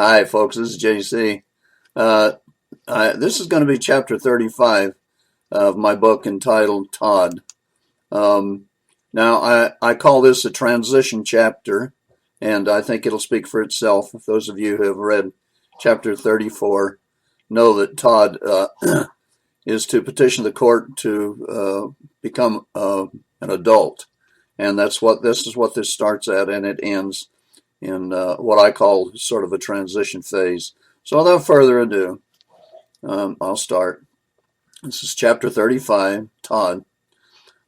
Hi, folks. This is JC. Uh, this is going to be chapter 35 of my book entitled Todd. Um, now, I call this a transition chapter, and I think it'll speak for itself. If those of you who have read chapter 34 know that Todd is to petition the court to become an adult, and this is what this starts at, and it ends in what I call sort of a transition phase. So without further ado, I'll start. This is chapter 35, Todd.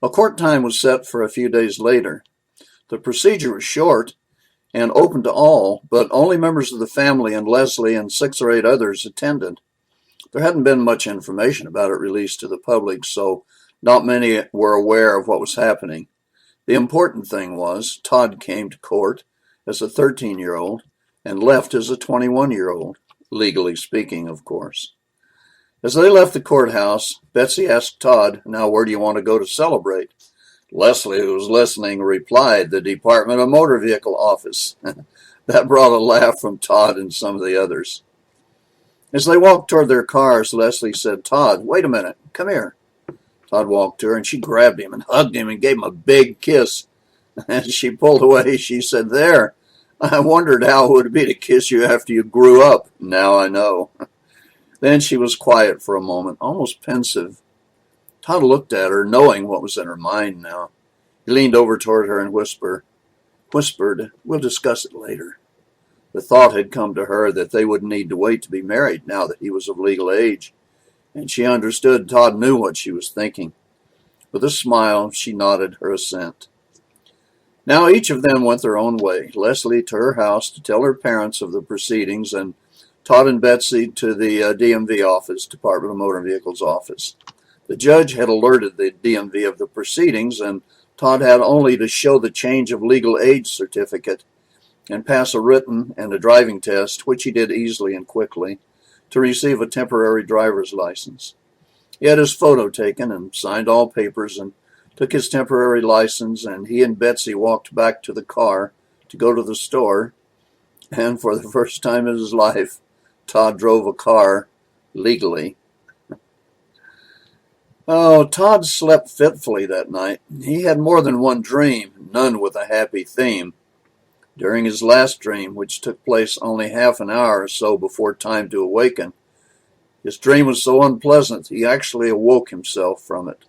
A court time was set for a few days later. The procedure was short and open to all, but only members of the family and Leslie and 6 or 8 others attended. There hadn't been much information about it released to the public, so not many were aware of what was happening. The important thing was Todd came to court as a 13-year-old and left as a 21-year-old, legally speaking, of course. As they left the courthouse, Betsy asked Todd, "Now, where do you want to go to celebrate?" Leslie, who was listening, replied, "The Department of Motor Vehicle office." That brought a laugh from Todd and some of the others. As they walked toward their cars, Leslie said, "Todd, wait a minute. Come here." Todd walked to her, and she grabbed him and hugged him and gave him a big kiss. As she pulled away, she said, "There, I wondered how it would be to kiss you after you grew up. Now I know." Then she was quiet for a moment, almost pensive. Todd looked at her, knowing what was in her mind now. He leaned over toward her and whispered, "We'll discuss it later." The thought had come to her that they wouldn't need to wait to be married now that he was of legal age, and she understood Todd knew what she was thinking. With a smile, she nodded her assent. Now each of them went their own way. Leslie to her house to tell her parents of the proceedings, and Todd and Betsy to the DMV office, Department of Motor Vehicles office. The judge had alerted the DMV of the proceedings, and Todd had only to show the change of legal age certificate and pass a written and a driving test, which he did easily and quickly, to receive a temporary driver's license. He had his photo taken and signed all papers and took his temporary license, and he and Betsy walked back to the car to go to the store, and for the first time in his life, Todd drove a car legally. Oh, Todd slept fitfully that night. He had more than one dream, none with a happy theme. During his last dream, which took place only half an hour or so before time to awaken, his dream was so unpleasant he actually awoke himself from it.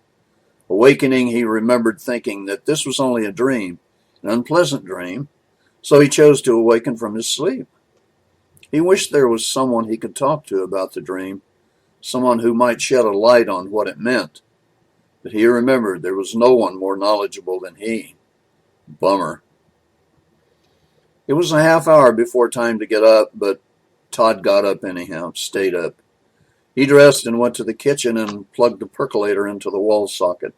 Awakening, he remembered thinking that this was only a dream, an unpleasant dream, so he chose to awaken from his sleep. He wished there was someone he could talk to about the dream, someone who might shed a light on what it meant. But he remembered there was no one more knowledgeable than he. Bummer. It was a half hour before time to get up, but Todd got up anyhow, stayed up. He dressed and went to the kitchen and plugged the percolator into the wall socket.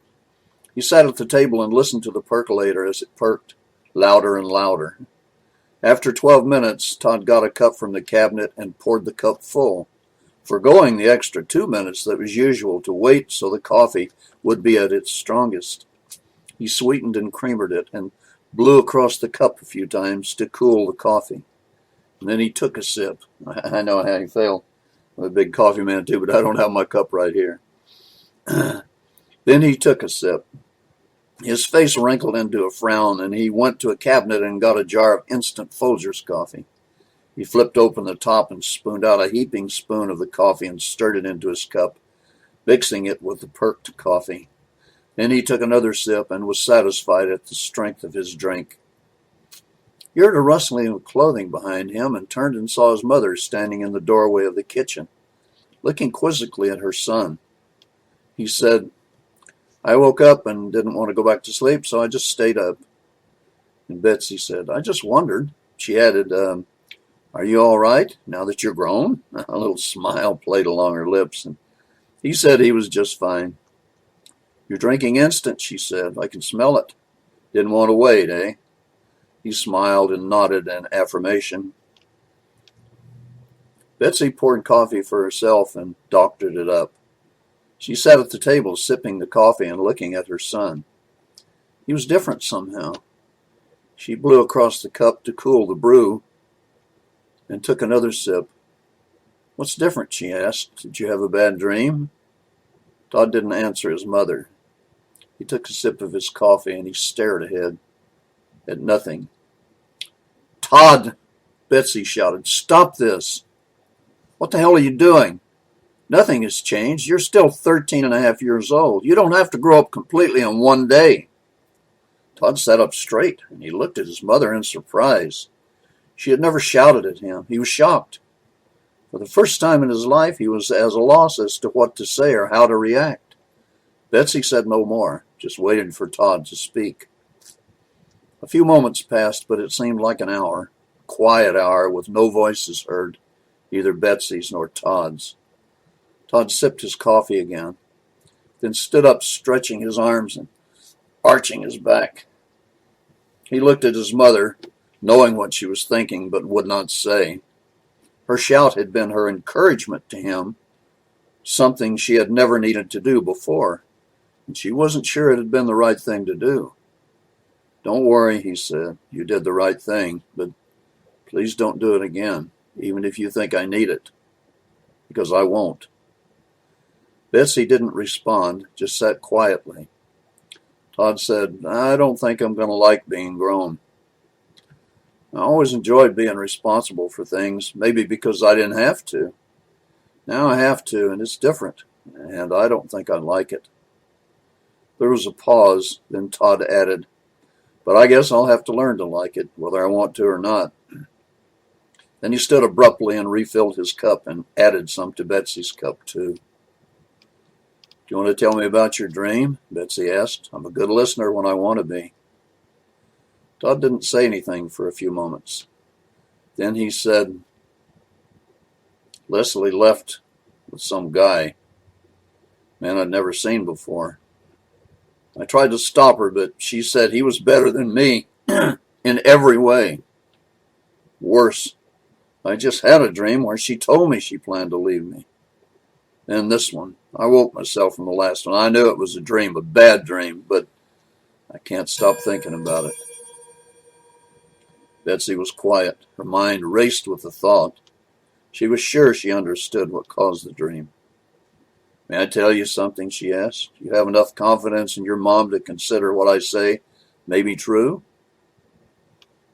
He sat at the table and listened to the percolator as it perked, louder and louder. After 12 minutes, Todd got a cup from the cabinet and poured the cup full, forgoing the extra 2 minutes that was usual to wait so the coffee would be at its strongest. He sweetened and creamered it and blew across the cup a few times to cool the coffee. And then he took a sip. I know how you feel. I'm a big coffee man too, but I don't have my cup right here. Then he took a sip. His face wrinkled into a frown, and he went to a cabinet and got a jar of instant Folgers coffee. He flipped open the top and spooned out a heaping spoon of the coffee and stirred it into his cup, mixing it with the perked coffee. Then he took another sip and was satisfied at the strength of his drink. He heard a rustling of clothing behind him and turned and saw his mother standing in the doorway of the kitchen, looking quizzically at her son. He said, "I woke up and didn't want to go back to sleep, so I just stayed up." And Betsy said, "I just wondered." She added, "Are you all right now that you're grown?" A little smile played along her lips, and he said he was just fine. "You're drinking instant," she said. "I can smell it. Didn't want to wait, eh?" He smiled and nodded in affirmation. Betsy poured coffee for herself and doctored it up. She sat at the table sipping the coffee and looking at her son. He was different somehow. She blew across the cup to cool the brew. and took another sip. "What's different?" she asked. "Did you have a bad dream?" Todd didn't answer his mother. He took a sip of his coffee and he stared ahead at nothing. "Todd!" Betsy shouted. "Stop this! What the hell are you doing? Nothing has changed. You're still 13 and a half years old. You don't have to grow up completely in one day." Todd sat up straight and he looked at his mother in surprise. She had never shouted at him. He was shocked. For the first time in his life, he was at a loss as to what to say or how to react. Betsy said no more, just waited for Todd to speak. A few moments passed, but it seemed like an hour, a quiet hour with no voices heard, neither Betsy's nor Todd's. Todd sipped his coffee again, then stood up, stretching his arms and arching his back. He looked at his mother, knowing what she was thinking, but would not say. Her shout had been her encouragement to him, something she had never needed to do before, and she wasn't sure it had been the right thing to do. "Don't worry," he said. "You did the right thing, but please don't do it again, even if you think I need it, because I won't." Betsy didn't respond, just sat quietly. Todd said, "I don't think I'm going to like being grown. I always enjoyed being responsible for things, maybe because I didn't have to. Now I have to, and it's different, and I don't think I like it." There was a pause, then Todd added, "But I guess I'll have to learn to like it, whether I want to or not." Then he stood abruptly and refilled his cup and added some to Betsy's cup, too. "Do you want to tell me about your dream?" Betsy asked. "I'm a good listener when I want to be." Todd didn't say anything for a few moments. Then he said, "Leslie left with some guy, man I'd never seen before. I tried to stop her, but she said he was better than me in every way. Worse, I just had a dream where she told me she planned to leave me. Then this one, I woke myself from the last one. I knew it was a dream, a bad dream, but I can't stop thinking about it." Betsy was quiet. Her mind raced with the thought. She was sure she understood what caused the dream. "May I tell you something?" she asked. "You have enough confidence in your mom to consider what I say may be true?"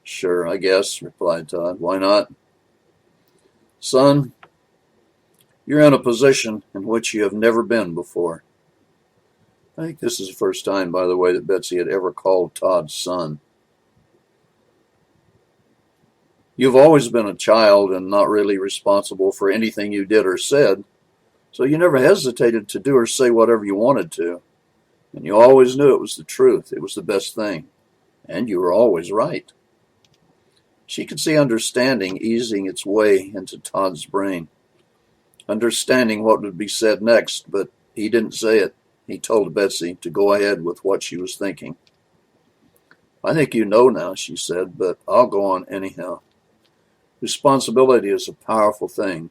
"Sure, I guess," replied Todd. "Why not?" "Son, you're in a position in which you have never been before." I think this is the first time, by the way, that Betsy had ever called Todd son. "You've always been a child and not really responsible for anything you did or said, so you never hesitated to do or say whatever you wanted to. And you always knew it was the truth. It was the best thing. And you were always right." She could see understanding easing its way into Todd's brain. Understanding what would be said next, but he didn't say it. He told Betsy to go ahead with what she was thinking. "I think you know now," she said, "but I'll go on anyhow. Responsibility is a powerful thing,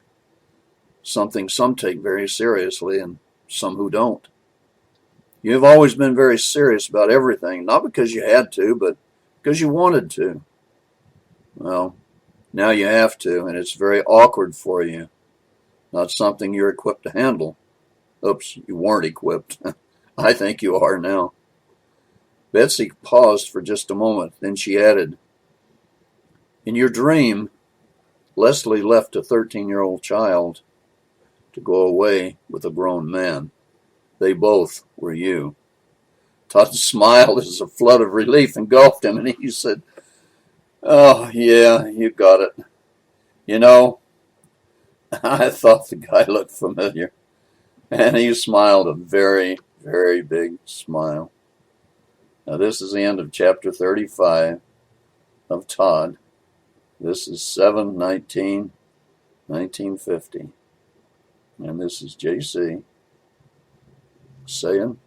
something some take very seriously and some who don't. You have always been very serious about everything, not because you had to, but because you wanted to. Well, now you have to, and it's very awkward for you. Not something you're equipped to handle." Oops, you weren't equipped. I think you are now. Betsy paused for just a moment, then she added, "In your dream, Leslie left a 13-year-old child to go away with a grown man. They both were you." Todd smiled as a flood of relief engulfed him, and he said, "Oh, yeah, you got it. You know, I thought the guy looked familiar." And he smiled a very, very big smile. Now, this is the end of chapter 35 of Todd. This is 7/19/1950. And this is JC saying,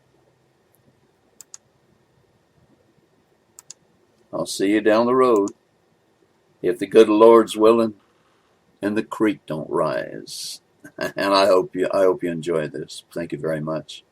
I'll see you down the road, if the good Lord's willing and the creek don't rise. And I hope you enjoy this. Thank you very much.